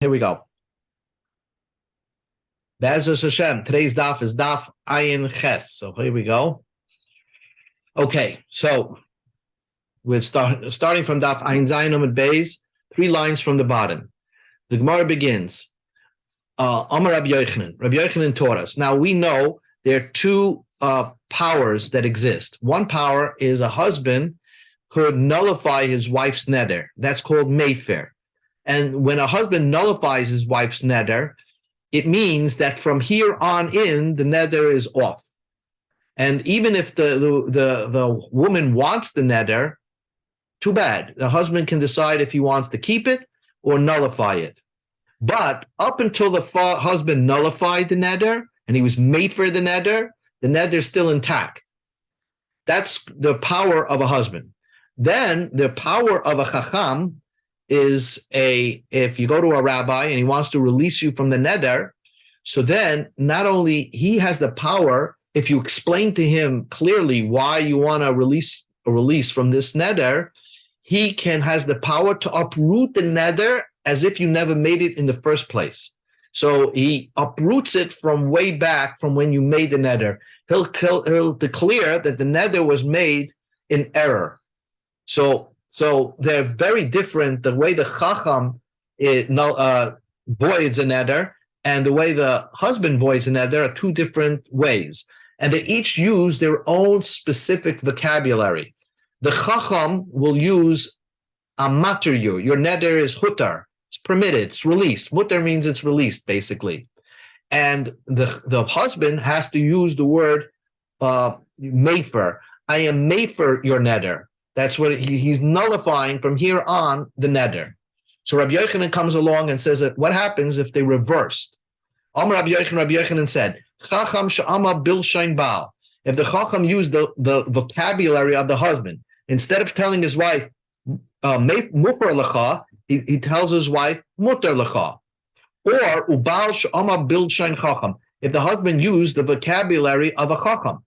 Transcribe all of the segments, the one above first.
Here we go. Be'ezus Hashem. Today's daf is daf Ayin Ches. So here we go. Okay, so we're starting from daf Ayin Zayin Amud Beis, 3 lines from the bottom. The Gemara begins. Amar Rabbi Yochanan. Rabbi Yochanan taught us. Now we know there are 2 powers that exist. One power is a husband could nullify his wife's neder. That's called mayfair. And when a husband nullifies his wife's neder, it means that from here on in, the neder is off. And even if the woman wants the neder, too bad. The husband can decide if he wants to keep it or nullify it. But up until the husband nullified the neder and he was made for the neder is still intact. That's the power of a husband. Then the power of a chacham is if you go to a rabbi and he wants to release you from the neder, so then not only he has the power, if you explain to him clearly why you want to release from this neder, he has the power to uproot the neder as if you never made it in the first place. So he uproots it from way back from when you made the neder. He'll declare that the neder was made in error. So they're very different. The way the chacham voids a neder and the way the husband voids a neder are 2 different ways. And they each use their own specific vocabulary. The chacham will use amater you. Your neder is hutar. It's permitted. It's released. Mutar means it's released, basically. And the husband has to use the word mefer. I am mefer your neder. That's what he's nullifying from here on the neder. So Rabbi Yochanan comes along and says that what happens if they reversed? Amar Rabbi Yochanan said, Chacham she'ama bilshain baal. If the Chacham used the vocabulary of the husband, instead of telling his wife, mufar lecha, he tells his wife, mutar lecha. Or ubal she'ama bilshain Chacham. If the husband used the vocabulary of a Chacham.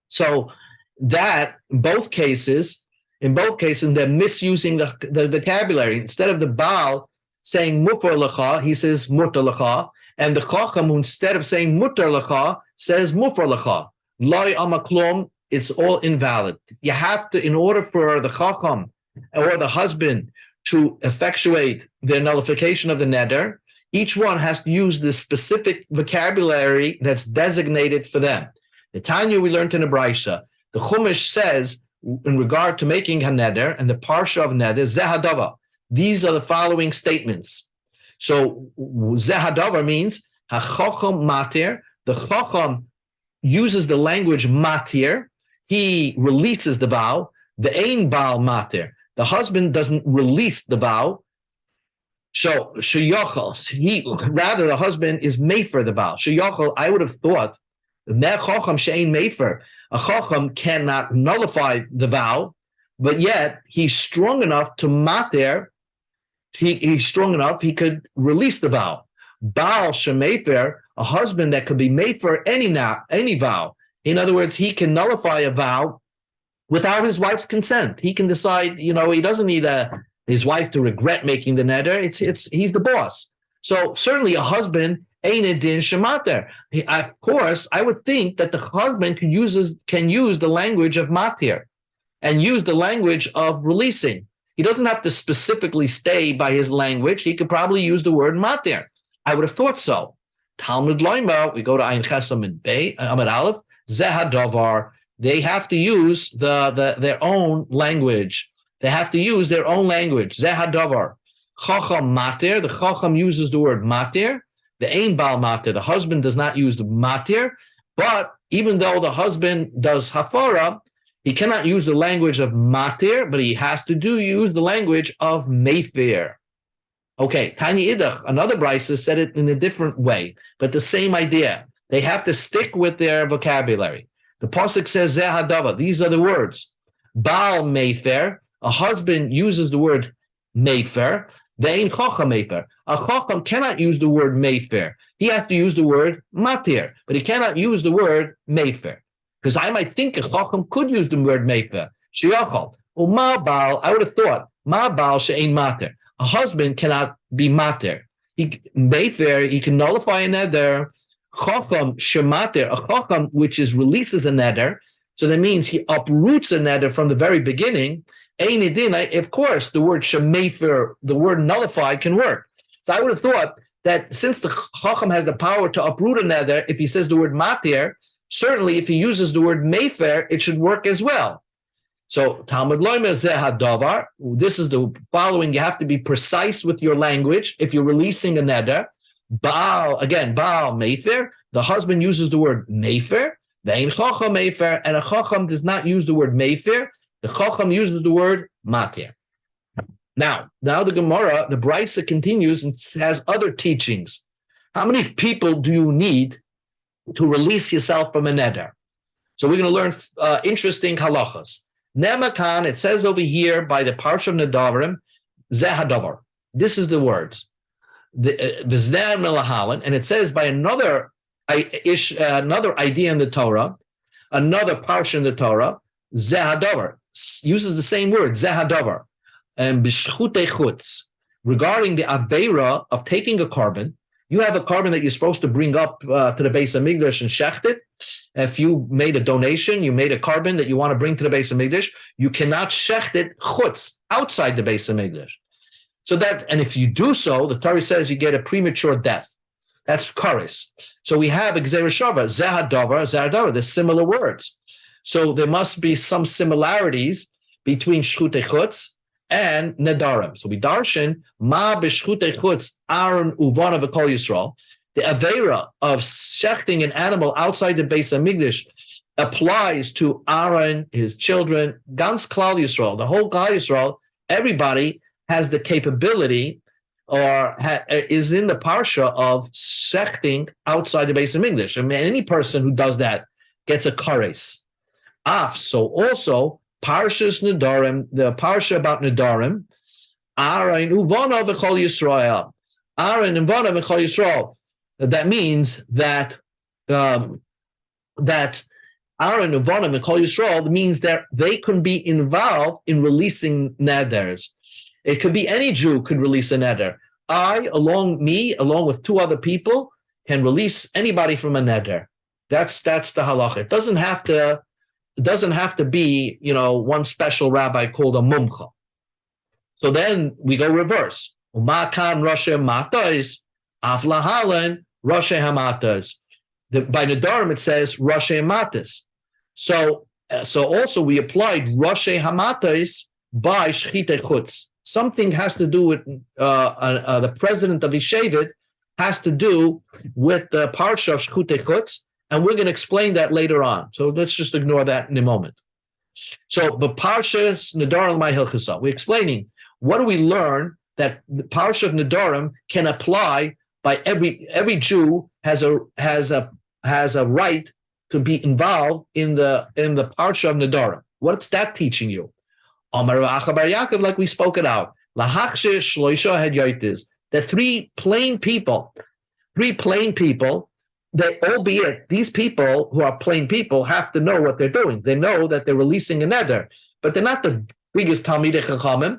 So that, in both cases, they're misusing the vocabulary. Instead of the Baal saying mufar lecha, he says mutar lecha. And the Chacham, instead of saying mutar lecha, says mufar lecha. Loi amaklom, it's all invalid. You have to, in order for the Chacham or the husband to effectuate their nullification of the neder, each one has to use this specific vocabulary that's designated for them. The Tanya we learned in the Braisa. The Chumash says, in regard to making haneder and the parsha of neder, zehadava. These are the following statements. So zehadava means hachacham matir. The chacham uses the language matir. He releases the vow. The ein baal matir. The husband doesn't release the vow. So sheyachal. Rather, the husband is made for the vow. Sheyachal. I would have thought that chacham she'ein mefer. A chacham cannot nullify the vow, but yet he's strong enough to mater. He's strong enough he could release the vow. Baal shemefer, a husband that could be made for any vow. In other words, he can nullify a vow without his wife's consent. He can decide. He doesn't need his wife to regret making the neder. He's the boss. So certainly a husband. Ein din shemater. Of course, I would think that the husband can use the language of matir and use the language of releasing. He doesn't have to specifically stay by his language. He could probably use the word matir. I would have thought so. Talmud Loima, we go to Ayin Ches Amud Aleph, zehadavar. They have to use their own language. They have to use their own language. Zehadavar. Chacham matir. The chacham uses the word matir. The ein baal matir, the husband does not use the matir, but even though the husband does hafara, he cannot use the language of matir, but he has to use the language of mefer. Okay, Tanya Idach, another brisa said it in a different way, but the same idea. They have to stick with their vocabulary. The pasuk says zehadava. These are the words. Baal mefer. A husband uses the word mefer. The ein chacham mefer. A chacham cannot use the word mefer. He has to use the word matir, but he cannot use the word mefer. Because I might think a chacham could use the word mefer. Sheyachal. Well, ma baal, I would have thought, ma baal she'ein matir. A husband cannot be matir. he can nullify a neder. Chacham shemater, a chacham which releases a neder. So that means he uproots a neder from the very beginning. Of course, the word shemefer, the word nullify, can work. So I would have thought that since the chacham has the power to uproot a neder, if he says the word matir, certainly if he uses the word mefer, it should work as well. So Talmud Loimer zeh hadavar. This is the following. You have to be precise with your language if you're releasing a neder. Baal mefer. The husband uses the word mefer. Ve'ein chacham mefer, and a chacham does not use the word mefer. The chacham uses the word matir. Now the Gemara, the Brisa continues and has other teachings. How many people do you need to release yourself from a neder? So we're going to learn interesting halachas. Nemakan, it says over here by the Parsha of Nedarim, zeh hadavar. This is the words. V'znei melahalan, and it says by another idea in the Torah, another Parsha in the Torah, zeh hadavar, uses the same word, zeh hadavar. And b'shchutei chutz, regarding the aveira of taking a carbon. You have a carbon that you're supposed to bring up to the Beis Hamikdash and shecht it. If you made a donation, you made a carbon that you want to bring to the Beis Hamikdash, you cannot shecht it chutz, outside the Beis Hamikdash. So that, and if you do so, the Torah says you get a premature death. That's karis. So we have gzeira shava, zeh hadavar, they're similar words. So there must be some similarities between shchutei chutz and nedarim. So we darshan ma b'shchutei chutz Aaron uvana v'kol Yisrael. The aveira of shechting an animal outside the Beis Hamikdash applies to Aaron, his children, Gans Klal Yisrael, the whole Klal Yisrael. Everybody has the capability or is in the parsha of shechting outside the Beis Hamikdash. I mean, any person who does that gets a kares. So also Parshas Nedarim, the parsha about Nedarim, Aaron uvana v'chol Yisrael. Aaron and Vana v'chol Yisrael. That means that Aaron and Vana v'chol Yisrael means that they can be involved in releasing neders. It could be any Jew could release a neder. Along with two other people, can release anybody from a neder. That's the halacha. It doesn't have to be, one special rabbi called a mumcha. So then we go reverse. Umakan Rashe Matais, Aflahalan Rashe Hamatas. By Nedarim it says Rashe Matas. So also we applied Rashe Hamatais by Shchitei Chutz. Something has to do with the president of Yeshivat has to do with the parsha of Shchutei Chutz. And we're going to explain that later on. So let's just ignore that in a moment. So the Parshas Nedarim my Hilchasa. We're explaining what do we learn that the Parsha of Nedarim can apply by every Jew has a right to be involved in the Parsha of Nedarim. What's that teaching you? Amar Achabar Yaakov, like we spoke it out. Lahakshe Shloisha had yoitis. The three plain people. They, albeit these people who are plain people have to know what they're doing. They know that they're releasing a neder, but they're not the biggest Talmidei Chachamim.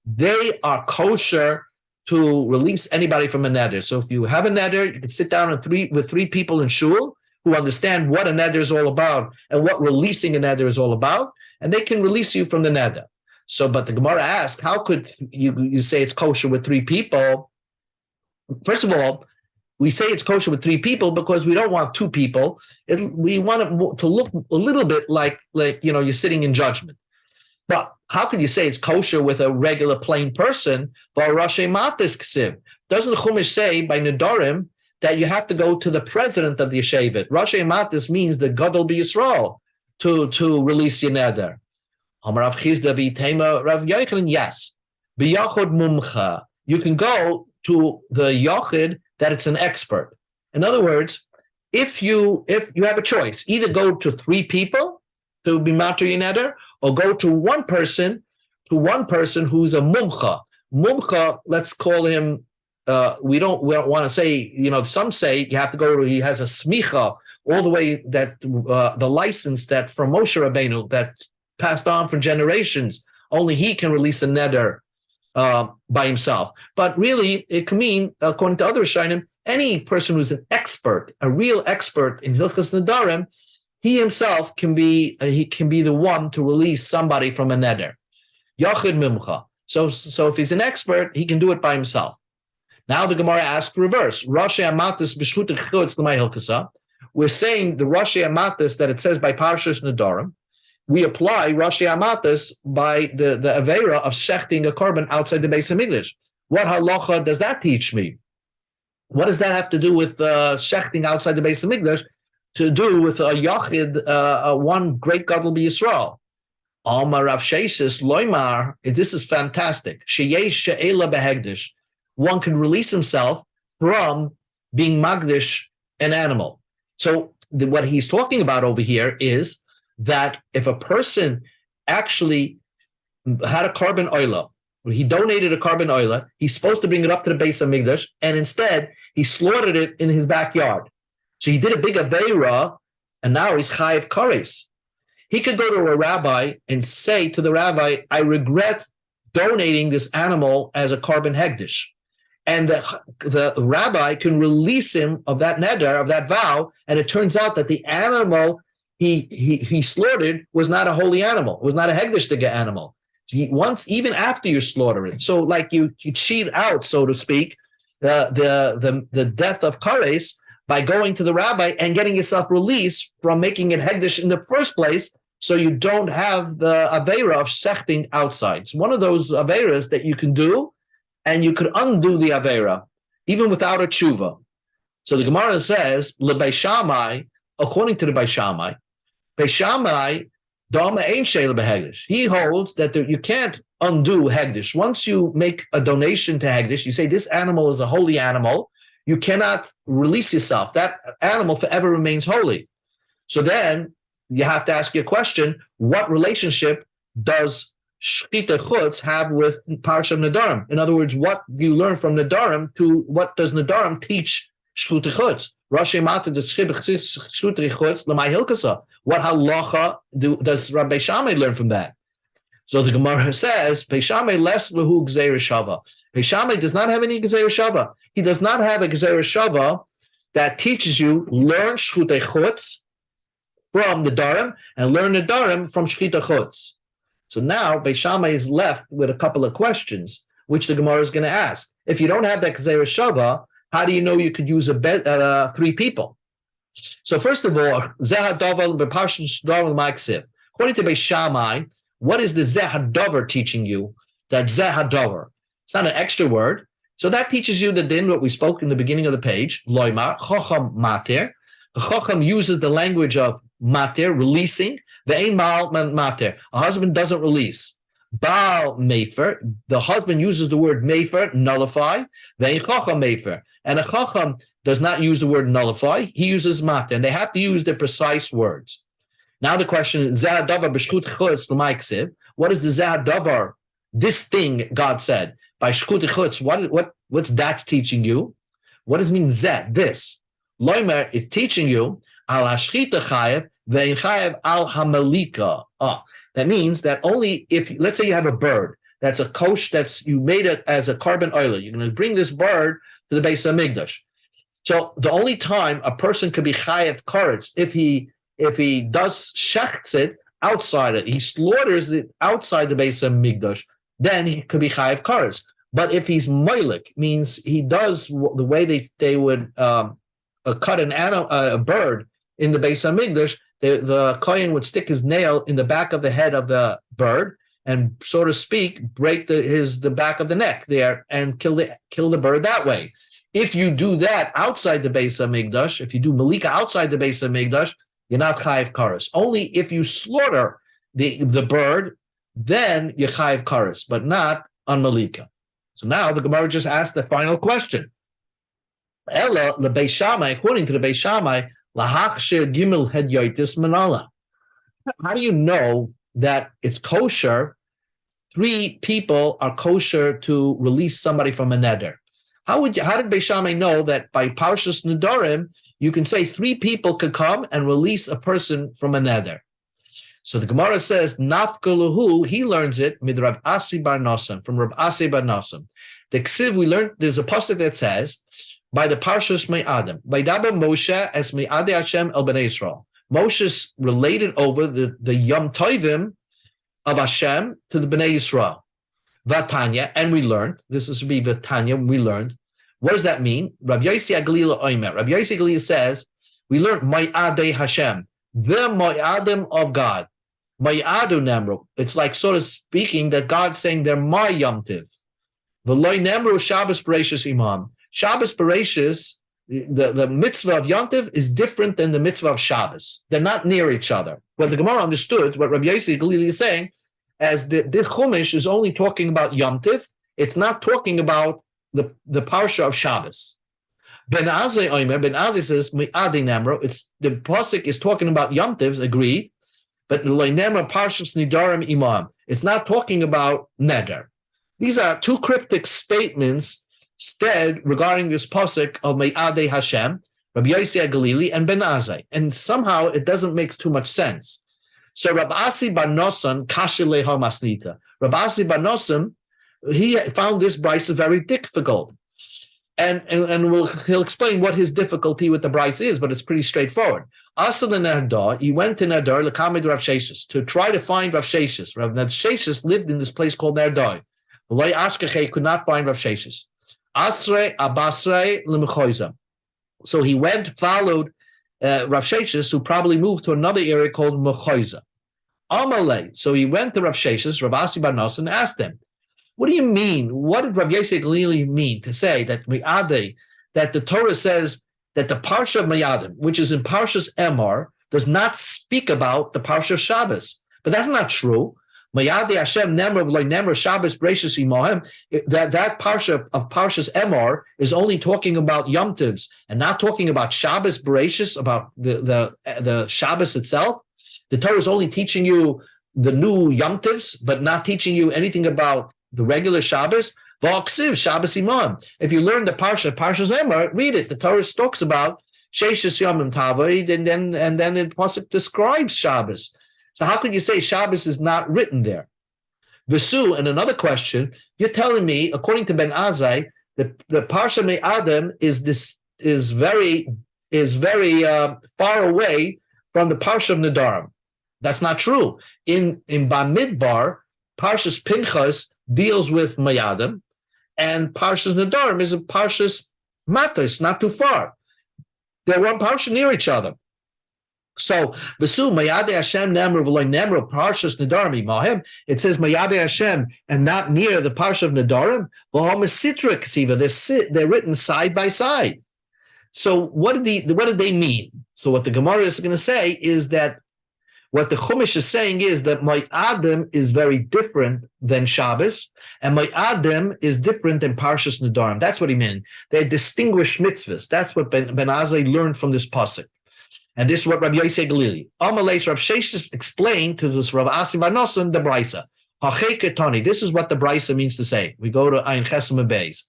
They are kosher to release anybody from a neder. So if you have a neder, you can sit down with three people in shul who understand what a neder is all about and what releasing a neder is all about, and they can release you from the neder. So, but the Gemara asks, how could you say it's kosher with three people? First of all, we say it's kosher with three people because we don't want two people. We want it to look a little bit like you're sitting in judgment. But how can you say it's kosher with a regular plain person? Doesn't Chumash say by Nedarim that you have to go to the president of the Yeshivat? Rashi Matis means the Gadol B'Yisrael to release your neder. Amar Rav Chizda v'Tema Rav Yochanan, yes. B'Yachod Mumcha. You can go to the Yachid that it's an expert. In other words, if you have a choice, either go to three people to be matur your neder, or go to one person who's a mumcha. Mumcha, let's call him. We don't want to say. Some say you have to go to. He has a smicha all the way that the license that from Moshe Rabbeinu that passed on for generations. Only he can release a neder. by himself. But really, it can mean, according to other Rishonim, any person who's an expert, a real expert in Hilchas Nedarim, he himself can be the one to release somebody from a neder. Yachid mimcha. So if he's an expert, he can do it by himself. Now the Gemara asks reverse. Rashi Amatis b'shchut chutz l'may hilkasa. We're saying the Rashi Amatis that it says by Parshas Nedarim. We apply Rashi Amatis by the Aveira of shechting a korban outside the Beis Hamikdash. What halacha does that teach me? What does that have to do with shechting outside the Beis Hamikdash? To do with a yachid, one great gadol b'Yisrael. Alma Rav Sheisis Loimar. This is fantastic. Sheyesh she'ela behegdish. One can release himself from being magdish an animal. So what he's talking about over here is that if a person actually had a korban oila, he donated a korban oila, he's supposed to bring it up to the Beis Hamikdash, and instead he slaughtered it in his backyard. So he did a big aveira, and now he's chayiv kares. He could go to a rabbi and say to the rabbi, I regret donating this animal as a korban hegdish. And the rabbi can release him of that neder, of that vow, and it turns out that the animal he slaughtered was not a holy animal, was not a hegdish animal. Even after you slaughter it. So like you cheat out, so to speak, the death of kares by going to the rabbi and getting yourself released from making it hegdish in the first place, so you don't have the aveira of sechting outside. It's one of those aveiras that you can do, and you could undo the aveira, even without a tshuva. So the Gemara says, L'Beis Shammai, according to the Beis Shammai, Beis Shammai, Dama Ein Sheila Behegdish. He holds that you can't undo hegdish. Once you make a donation to hegdish, you say this animal is a holy animal, you cannot release yourself. That animal forever remains holy. So then you have to ask your question, what relationship does Shchita Chutz have with Parsha Nedarim? In other words, what do you learn from Nedarim to what does Nedarim teach Shchita Chutz? Rashi Mata Shchita Chutz l'may hilkasa. What halacha does Rabbi Shammai learn from that? So the Gemara says, Beis Shammai les lehu gzeira shava. Beis Shammai does not have any gzeira shava. He does not have a gzeira shava that teaches you learn Shchita Chutz from Nedarim and learn Nedarim from Shchita Chutz. So now Beis Shammai is left with a couple of questions, which the Gemara is going to ask. If you don't have that Gzeira Shava, how do you know you could use three people? So first of all, according to Beis Shammai, what is the Zeh HaDover teaching you? That Zeh HaDover. It's not an extra word. So that teaches you the din, what we spoke in the beginning of the page, Loimar, Chocham Mater. The Chocham uses the language of Mater, releasing. The ein Baal Mater. A husband doesn't release. Baal Mefer. The husband uses the word Mefer, nullify. The ein Chacham Mefer. And a Chacham does not use the word nullify. He uses Mater. And they have to use the precise words. Now the question is, Zeh HaDavar b'shchut chutz l'may ksiv. What is the Zeh HaDavar? This thing God said by shchut chutz. What's that teaching you? What does it mean Zeh? This. Loimer is teaching you al hashchita chayev. Al hamalika. That means that only if, let's say you have a bird that's a kosh, you made it as a korban oila. You're going to bring this bird to the Beis Hamikdash. So the only time a person could be chayev karetz if he does shechts it outside it, he slaughters it outside the Beis Hamikdash, then he could be chayev karetz. But if he's moilik, means he does the way they would cut a bird in the Beis Hamikdash. The Kohen would stick his nail in the back of the head of the bird and, so to speak, break the back of the neck there and kill the bird that way. If you do that outside the Beis Hamikdash, if you do malika outside the Beis Hamikdash, you're not chayiv kares. Only if you slaughter the bird, then you're chayiv kares, but not on malika. So now the Gemara just asked the final question. Ella leBeis Shammai, according to the Beis Shammai, how do you know that it's kosher? Three people are kosher to release somebody from a neder. How did Beis Shammai know that by Parshas Nedarim you can say three people could come and release a person from a neder? So the Gemara says, Nafkaluhu, he learns it, mid Rab Asi bar Nosson, from Rab Asi bar Nosson. The Ksiv, we learned, there's a pasuk that says, by the Parshas Me'adam, by Daber Moshe as Me'adei Hashem el Bnei Yisrael. Moshe related over the Yom Tovim of Hashem to the Bnei Yisrael. Vatanya, and we learned, this is to be Vatanya, we learned. What does that mean? Rabbi Yossi Aglila Omer. Rabbi Yossi Aglila says, we learned Me'adei Hashem, the Me'adim of God. Me'adu Nemru. It's like sort of speaking that God's saying they're my Yom Tiv. V'loi Nemru Shabbos Bereshis Imam. Shabbos Bereshis, the mitzvah of Yom Tiv is different than the mitzvah of Shabbos. They're not near each other. What the Gemara understood, what Rabbi Yossi Galili is saying, as the Chumash is only talking about Yom Tiv, it's not talking about the parsha of Shabbos. Ben Azai says, Mi'adi Nemro, it's the pasuk is talking about Yom Tivs, agreed, but Nemro Parshas Nedarim Imam. It's not talking about Neder. These are two cryptic statements instead regarding this pasuk of Me'adei Hashem, Rabbi Yossi Galili, and Ben Azai. And somehow it doesn't make too much sense. So Rabbi Asi bar Nosson, Kashi Leha Masnita. Rabbi Asi bar Nosson, he found this brisa very difficult. And he'll explain what his difficulty with the brisa is, but it's pretty straightforward. Asa the Nerdar, he went to Nerdar, Lakamid Rav Sheshis, to try to find Rav Sheshis. Rav Sheshis lived in this place called Nerdar. V'loi Ashkechei could not find Rav Sheshis. Asrei Abasrei L'Mechoiza. So he went, followed Rav Sheshis, who probably moved to another area called Mechoiza. Amalei. So he went to Rav Sheshis, Rav Asi bar Nosson, and asked him, what do you mean? What did Rav Yossi Galili mean to say that Me'adei, that the Torah says that the Parsha of Me'adim, which is in Parshas Emor, does not speak about the Parsha of Shabbos? But that's not true. Me'adei Hashem Nemr v'lo Nemr Shabbos Bereshis Imohem. That Parsha of Parshas Emor is only talking about Yom Tivs and not talking about Shabbos Bereshis, about the Shabbos itself. The Torah is only teaching you the new Yom Tivs, but not teaching you anything about the regular Shabbos. V'aksiv Shabbos Imam. If you learn the Parshas Emor, read it. The Torah talks about Sheishis Yomim Tavoid, and then the pasuk describes Shabbos. So how could you say Shabbos is not written there? Vesu, and another question, you're telling me, according to Ben Azai, the Parsha Me'adam is very far away from the Parsha of Nedarim. That's not true. In Bamidbar, Parshas Pinchas deals with Me'adam, and Parshas Nedarim is a Parshas Matos, not too far. They're one Parsha near each other. So, Besu Mayadei Hashem Nemru v'lo Nemru Parshas Nedarim Imahem. It says Mayadei Hashem and not near the Parsha of Nedarim. V'hom Sitra Ksiva. They're written side by side. So, what did they mean? So, what the Gemara is going to say is that what the Chumash is saying is that Me'adim is very different than Shabbos, and Me'adim is different than Parshas Nedarim. That's what he meant. They're distinguished mitzvahs. That's what Ben Azai learned from this pasuk. And this is what Rabbi Yossi Galili. Amalei Rav Sheshis explained to this Rav Asi bar Nosson the brisa. Hachei ketani. This is what the brisa means to say. We go to Ayin Chesem Beis.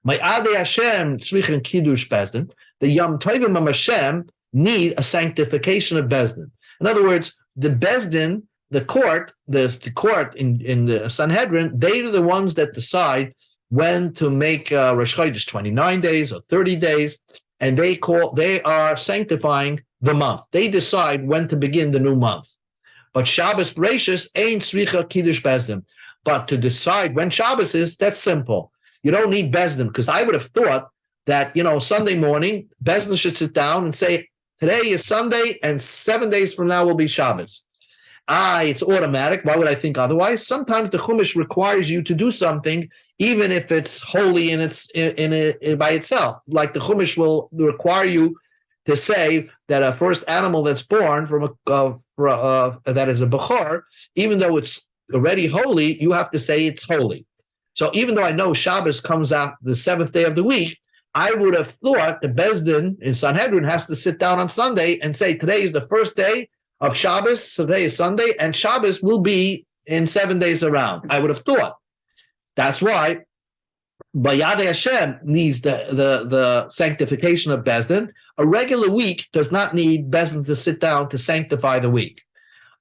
Me'adei Hashem tzrichen kiddush bezdin. The Yom Tovim of Hashem need a sanctification of bezdin. In other words, the bezdin, the court in the Sanhedrin, they are the ones that decide when to make Rosh Chodesh 29 days or 30 days, and they are sanctifying the month. They decide when to begin the new month. But Shabbos Bereshis ain't tzricha kiddush bezdin. But to decide when Shabbos is, that's simple. You don't need bezdin, because I would have thought that, Sunday morning, bezdin should sit down and say, today is Sunday, and 7 days from now will be Shabbos. It's automatic. Why would I think otherwise? Sometimes the Chumash requires you to do something, even if it's holy by itself. Like the Chumash will require you to say that a first animal that's born from that is a bechor, even though it's already holy, you have to say it's holy. So even though I know Shabbos comes out the seventh day of the week, I would have thought the Bezdin in Sanhedrin has to sit down on Sunday and say, today is the first day of Shabbos, so today is Sunday, and Shabbos will be in 7 days around. I would have thought. That's why Bayadei Hashem needs the sanctification of Bezdin. A regular week does not need Bezdin to sit down to sanctify the week.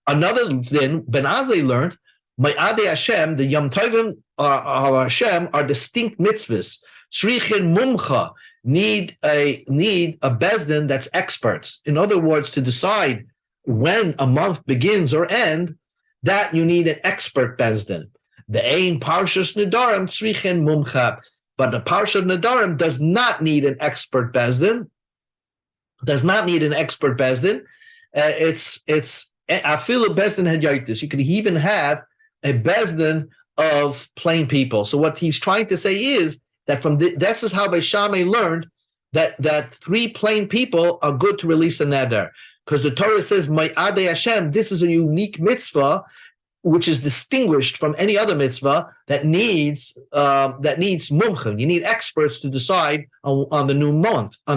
Another then Ben Azai learned, Ma'adei Hashem, the Yom Tovim of Hashem are distinct mitzvahs. Tzrichin mumcha, need a bezdin that's experts. In other words, to decide when a month begins or end, that you need an expert bezdin. The Ein Parshas Nedarim Tzrichin mumcha, but the Parsha of Nedarim does not need an expert bezdin. Does not need an expert bezdin. It's afilu bezdin hadyotis. You could even have a bezdin of plain people. So what he's trying to say is that this is how Beis Shammai learned that 3 plain people are good to release a neder, because the Torah says Ma'adei Hashem. This is a unique mitzvah which is distinguished from any other mitzvah that needs mumchim. You need experts to decide on the new month, to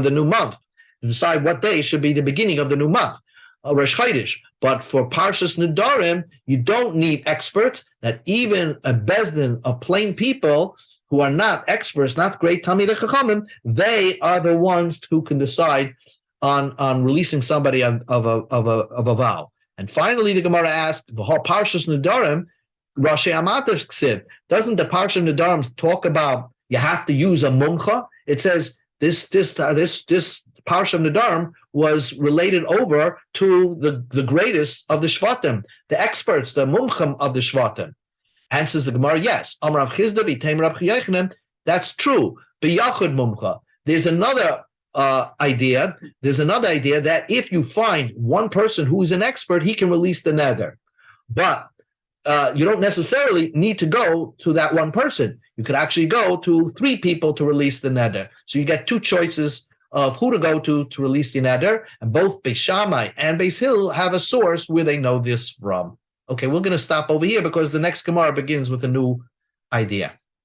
decide what day should be the beginning of the new month, Rosh Chodesh. But for Parshas Nedarim, you don't need experts. That even a bezdin of plain people who are not experts, not great Talmidei Chachamim, they are the ones who can decide on releasing somebody of a vow. And finally, the Gemara asked, Parshas Nedarim, Rashi Amativ's Ksiv, doesn't the Parsha Nedarim talk about you have to use a mumcha? It says this Parsha Nedarim was related over to the greatest of the Shvatim, the experts, the mumchim of the Shvatim. Answers the Gemara, yes. Amar Rav Chizda b'Teimer Rav Yochanan, that's true. B'Yachud mumcha. There's another idea that if you find one person who is an expert, he can release the neder. But you don't necessarily need to go to that one person. You could actually go to 3 people to release the neder. So you get 2 choices of who to go to release the neder, and both Beis Shammai and Beis Hillel have a source where they know this from. Okay, we're going to stop over here because the next Gemara begins with a new idea.